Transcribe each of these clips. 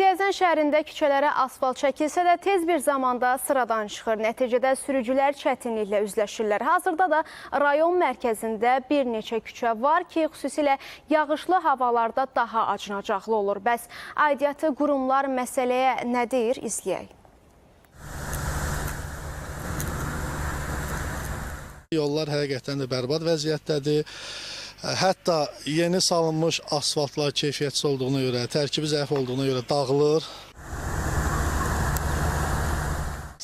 Siyəzən şəhərində küçələrə asfalt çəkilsə də tez bir zamanda sıradan çıxır. Nəticədə sürücülər çətinliklə üzləşirlər. Hazırda da rayon mərkəzində bir neçə küçə var ki, xüsusilə yağışlı havalarda daha acınacaqlı olur. Bəs aidiyyatı qurumlar məsələyə nə deyir, izləyək. Yollar həqiqətən də bərbad vəziyyətdədir. Hətta yeni salınmış asfaltlar keyfiyyətsiz olduğuna görə, tərkibi zəif olduğuna görə dağılır.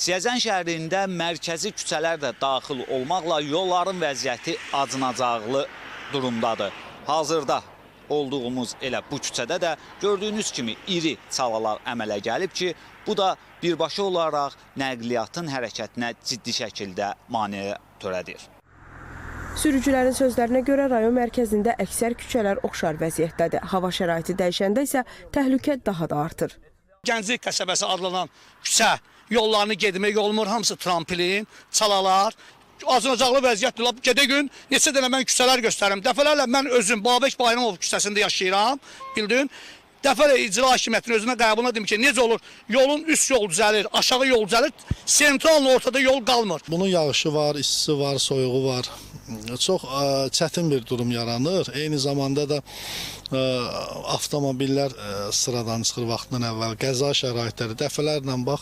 Siyəzən şəhərində mərkəzi küçələr də daxil olmaqla yolların vəziyyəti acınacaqlı durumdadır. Hazırda olduğumuz elə bu küçədə də gördüyünüz kimi iri çalalar əmələ gəlib ki, bu da birbaşa olaraq nəqliyyatın hərəkətinə ciddi şəkildə maneə törədir. Sürücülərin sözlərinə görə rayon mərkəzində əksər küçələr oxşar vəziyyətdədir. Hava şəraiti dəyişəndə isə təhlükə daha da artır. Gənclik qəsəbəsi adlanan küçə yollarını getmək olmur, hamısı tramplin, çalalar. Acınacaqlı vəziyyətdir. Gedə gün neçə dənə mən küçələr göstərim. Dəfələrlə mən özüm Babək Bayramov küçəsində yaşayıram, bildin. Dəfələ icra hakimiyyətinin özünə qəbuluna dedim ki, necə olur? Yolun üst yol düzəlir, aşağı yol düzəlir, sentralın ortada yol qalmır. Bunun yağışı var, istisi var, soyuğu var. Çox çətin bir durum yaranır. Eyni zamanda da avtomobillər sıradan çıxır vaxtından əvvəl. Qəza şəraitləri dəfələrlə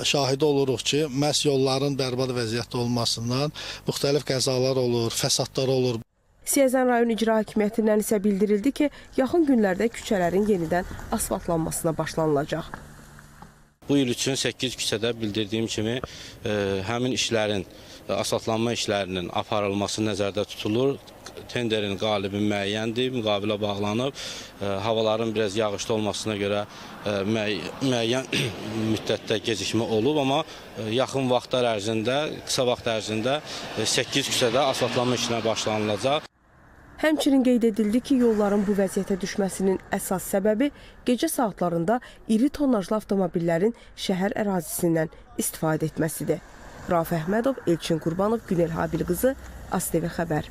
şahidi oluruq ki, məhz yolların bərbad vəziyyətdə olmasından müxtəlif qəzalar olur, fəsadlar olur. Siyəzən rayon icra hakimiyyətindən isə bildirildi ki, yaxın günlərdə küçələrin yenidən asfaltlanmasına başlanılacaq. Bu il üçün 8 küçədə bildirdiyim kimi həmin işlərin, asfaltlanma işlərinin aparılması nəzərdə tutulur. Tenderin qalibi müəyyəndir, müqavilə bağlanıb. Havaların biraz yağışlı olmasına görə müəyyən müddətdə gecikmə olub, amma yaxın vaxtlar ərzində, qısa vaxt ərzində 8 küçədə asfaltlanma işinə başlanılacaq. Həmçinin qeyd edildi ki, yolların bu vəziyyətə düşməsinin əsas səbəbi gecə saatlarında iri tonnajlı avtomobillərin şəhər ərazisindən istifadə etməsidir. Rauf Əhmədov, Elçin Qurbanov, Günel Habil qızı, ASTV Xəbər.